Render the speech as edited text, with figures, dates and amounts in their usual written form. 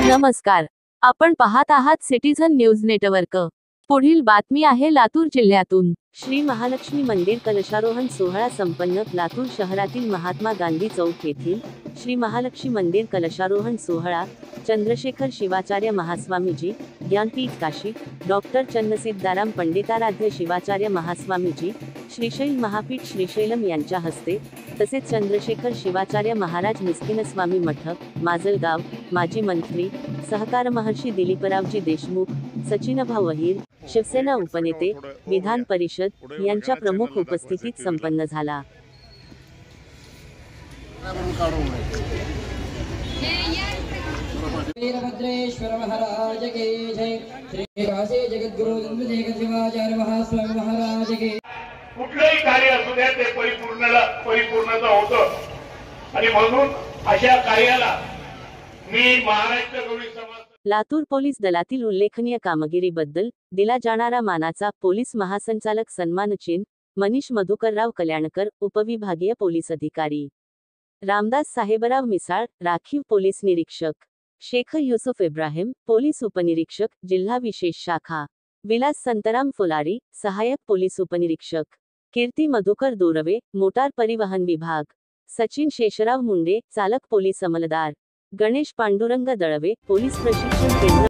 नमस्कार, आपण पाहत आहात सिटीझन न्यूज नेटवर्क। पुढील बातमी आहे लातूर जिल्ह्यातून। श्री महालक्ष्मी मंदिर कलशारोहण सोहळा संपन्न। लातूर शहरातील महात्मा गांधी चौक येथील श्री महालक्ष्मी मंदिर कलशारोहण सोहळा चंद्रशेखर शिवाचार्य महास्वामीजी, ज्ञानपीठ काशी, डॉक्टर चन्नसिद्धाराम पंडिताराध्य शिवाचार्य महास्वामीजी, श्रीशैल महापीठ श्रीशैलम यांच्या हस्ते, तसेच चंद्रशेखर शिवाचार्य महाराज मिस्किनस्वामी मठ, माजलगाव, माजी मंत्री, सहकार महर्षी दिलीपरावजी देशमुख, सचिनभाऊ अहिर, शिवसेना उपनेते, विधान परिषद यांच्या प्रमुख उपस्थितीत संपन्न झाला। वीरभद्रेश्वर महाराज के जय। श्री काशी जगद्गुरु चंद्रशेखर शिवाचार्य महास्वामी महाराज के। कुठलेही कार्य असू द्या ते परिपूर्णता होतं आणि म्हणून अशा कार्याला मी महाराष्ट्र गौरी समाज लातूर पोलीस दलातील उल्लेखनीय कामगिरीबद्दल दिला जाणारा मानाचा पोलीस महासंचालक सन्मान चिन्ह मनीष मधुकरराव कल्याणकर, उपविभागीय पोलीस अधिकारी रामदास साहेबराव मिसाळ, राखीव पोलीस निरीक्षक शेख युसुफ इब्राहिम, पोलीस उपनिरीक्षक जिल्हा विशेष शाखा विलास संतराम फुलारी, सहाय्यक पोलीस उपनिरीक्षक कीर्ती मधुकर दोरवे, मोटार परिवहन विभाग सचिन शेषराव मुंडे, चालक पोलीस अंमलदार गणेश पांडुरंग दळवे, पोलीस प्रशिक्षण केंद्र